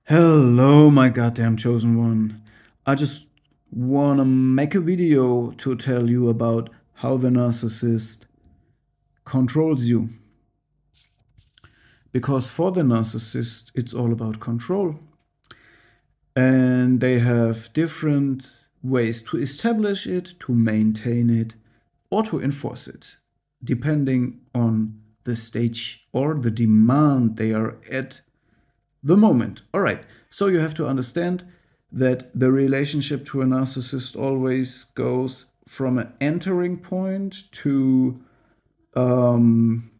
Hello, my goddamn chosen one. I just wanna make a video to tell you about how the narcissist controls you. Because for the narcissist, it's all about control. And they have different ways to establish it, to maintain it, or to enforce it, depending on the stage or the demand they are at the moment. All right. So you have to understand that the relationship to a narcissist always goes from an entering point to, um,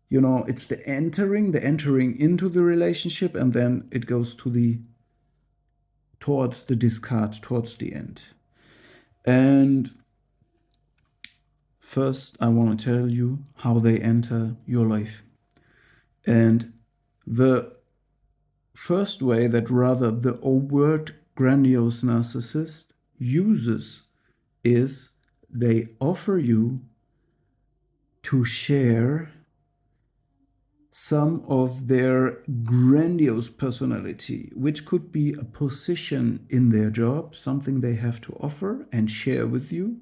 it's the entering into the relationship, and then it goes towards the discard, towards the end. And first, I want to tell you how they enter your life. And the first way that rather the overt grandiose narcissist uses is they offer you to share some of their grandiose personality, which could be a position in their job, something they have to offer and share with you,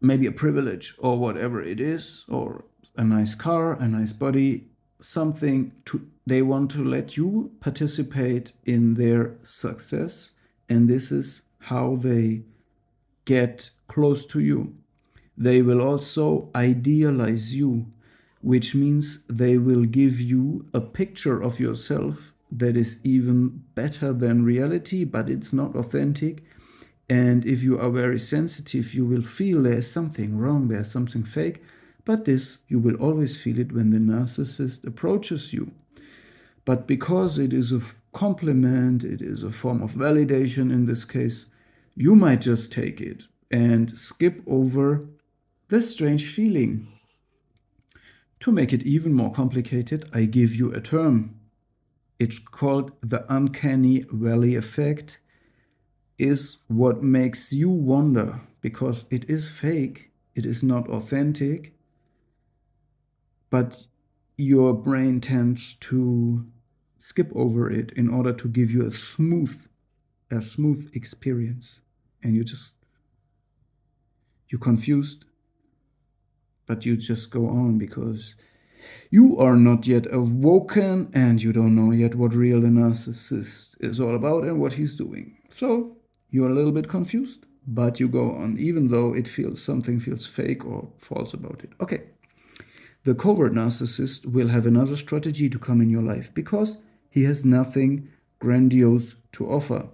maybe a privilege or whatever it is, or a nice car, a nice body, something they want to let you participate in their success, and this is how they get close to you. They will also idealize you, which means they will give you a picture of yourself that is even better than reality, but it's not authentic. And if you are very sensitive, you will feel there's something wrong, there's something fake. But this, you will always feel it when the narcissist approaches you. But because it is a compliment, it is a form of validation in this case, you might just take it and skip over the strange feeling. To make it even more complicated, I give you a term. It's called the uncanny valley effect. Is what makes you wonder, because it is fake, it is not authentic, but your brain tends to skip over it in order to give you a smooth experience. And you're confused, but you just go on because you are not yet awoken and you don't know yet what real the narcissist is all about and what he's doing. So you're a little bit confused, but you go on, even though something feels fake or false about it. Okay. The covert narcissist will have another strategy to come in your life because he has nothing grandiose to offer.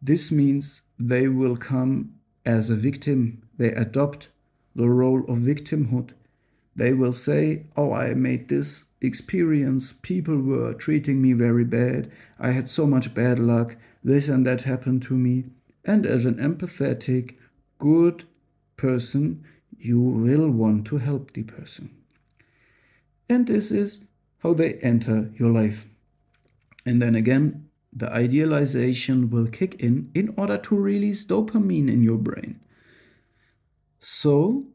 This means they will come as a victim. They adopt the role of victimhood. They will say, oh, I made this experience. People were treating me very bad. I had so much bad luck. This and that happened to me. And as an empathetic, good person, you will want to help the person. And this is how they enter your life. And then again, the idealization will kick in order to release dopamine in your brain. So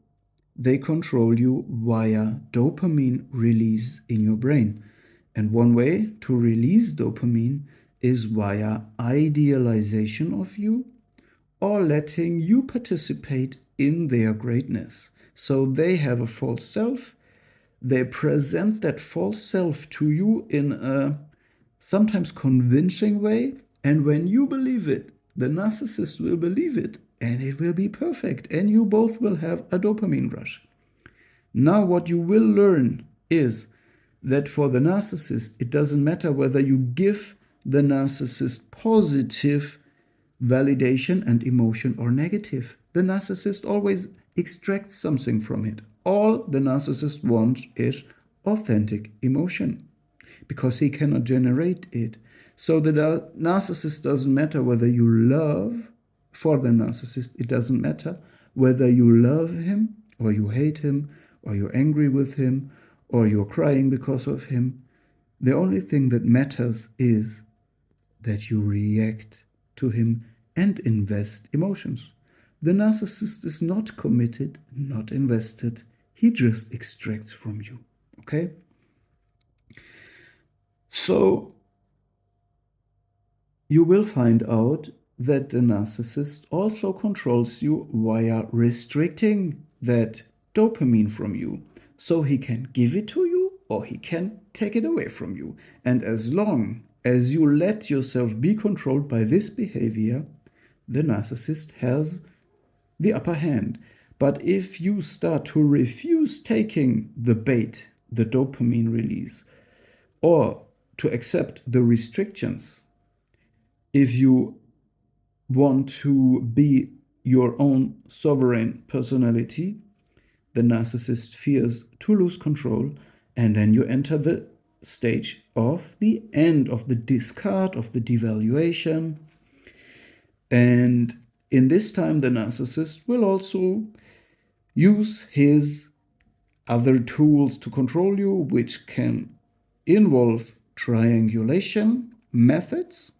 they control you via dopamine release in your brain. And one way to release dopamine is via idealization of you or letting you participate in their greatness. So they have a false self. They present that false self to you in a sometimes convincing way. And when you believe it, the narcissist will believe it and it will be perfect. And you both will have a dopamine rush. Now, what you will learn is that for the narcissist, it doesn't matter whether you give the narcissist positive validation and emotion or negative. The narcissist always extracts something from it. All the narcissist wants is authentic emotion because he cannot generate it. So the narcissist doesn't matter whether you love, for the narcissist, it doesn't matter whether you love him or you hate him or you're angry with him or you're crying because of him. The only thing that matters is that you react to him and invest emotions. The narcissist is not committed, not invested. He just extracts from you. Okay? So you will find out that the narcissist also controls you via restricting that dopamine from you. So he can give it to you or he can take it away from you. And as long as you let yourself be controlled by this behavior, the narcissist has the upper hand. But if you start to refuse taking the bait, the dopamine release, or to accept the restrictions, if you want to be your own sovereign personality, the narcissist fears to lose control, and then you enter the stage of the end of the discard, of the devaluation. And in this time, the narcissist will also use his other tools to control you, which can involve triangulation methods,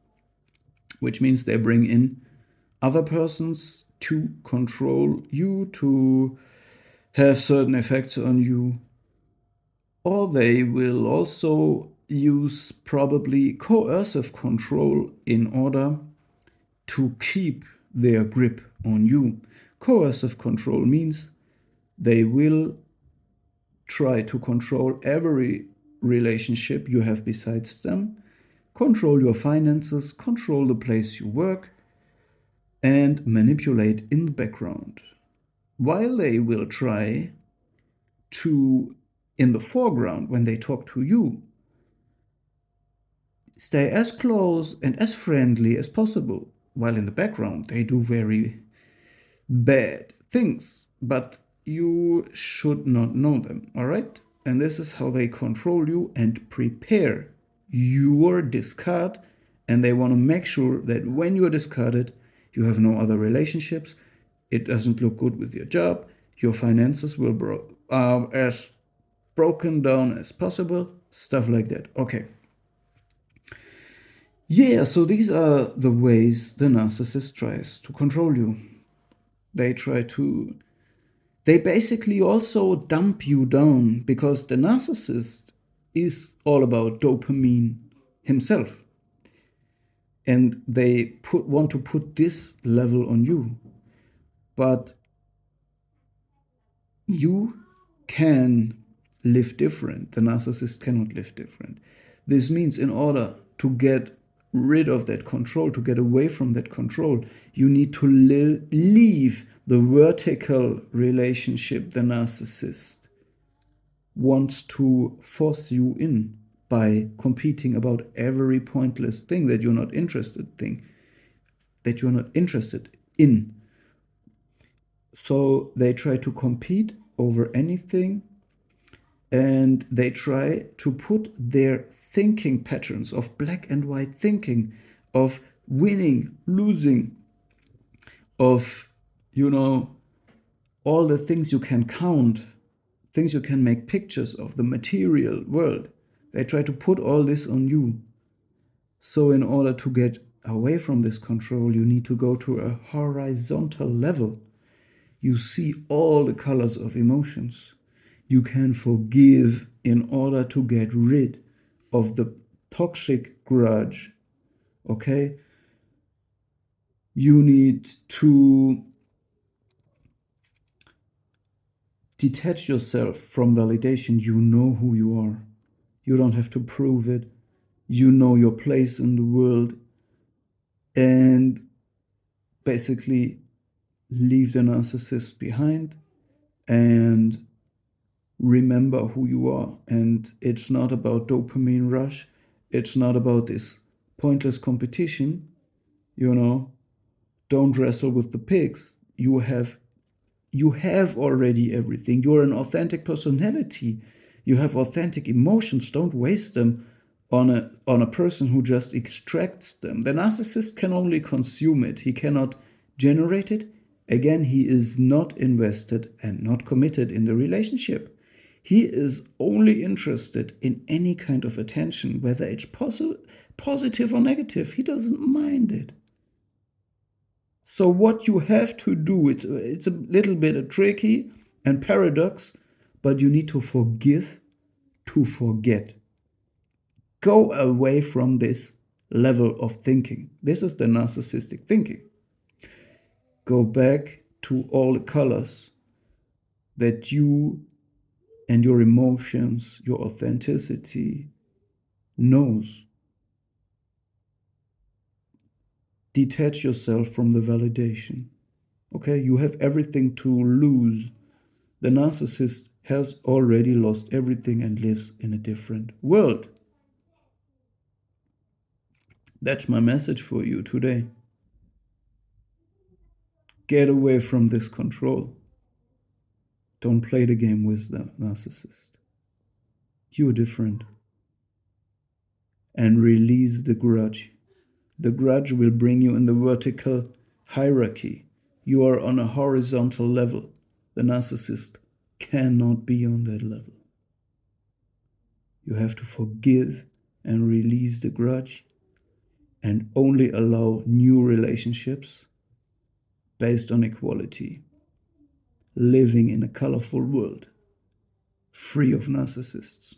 which means they bring in other persons to control you, to have certain effects on you. Or they will also use probably coercive control in order to keep their grip on you. Coercive control means they will try to control every relationship you have besides them, control your finances, control the place you work, and manipulate in the background. While they will try to, in the foreground, when they talk to you, stay as close and as friendly as possible, while in the background they do very bad things, but you should not know them, all right? And this is how they control you and prepare your discard. And they want to make sure that when you're discarded, you have no other relationships, it doesn't look good with your job, your finances will are as broken down as possible, stuff like that. Okay. Yeah, so these are the ways the narcissist tries to control you. They try to they basically also dump you down because the narcissist is all about dopamine himself. And they want to put this level on you. But you can live different. The narcissist cannot live different. This means in order to get rid of that control, to get away from that control, you need to leave the vertical relationship the narcissist wants to force you in by competing about every pointless thing that you're not interested in. So they try to compete over anything, and they try to put their thinking patterns of black and white thinking, of winning, losing, of, all the things you can count, things you can make pictures of, the material world. They try to put all this on you. So in order to get away from this control, you need to go to a horizontal level. You see all the colors of emotions. You can forgive in order to get rid of the toxic grudge. Okay? You need to detach yourself from validation. You know who you are. You don't have to prove it. You know your place in the world. And basically leave the narcissist behind and remember who you are. And it's not about dopamine rush. It's not about this pointless competition. Don't wrestle with the pigs. You have already everything. You're an authentic personality. You have authentic emotions. Don't waste them on a person who just extracts them. The narcissist can only consume it. He cannot generate it. Again, he is not invested and not committed in the relationship. He is only interested in any kind of attention, whether it's positive or negative. He doesn't mind it. So what you have to do, it's a little bit tricky and paradox, but you need to forgive to forget. Go away from this level of thinking. This is the narcissistic thinking. Go back to all the colors that you and your emotions, your authenticity knows. Detach yourself from the validation. Okay, you have everything to lose. The narcissist has already lost everything and lives in a different world. That's my message for you today. Get away from this control. Don't play the game with the narcissist. You're different. And release the grudge. The grudge will bring you in the vertical hierarchy. You are on a horizontal level. The narcissist cannot be on that level. You have to forgive and release the grudge and only allow new relationships based on equality, living in a colorful world, free of narcissists.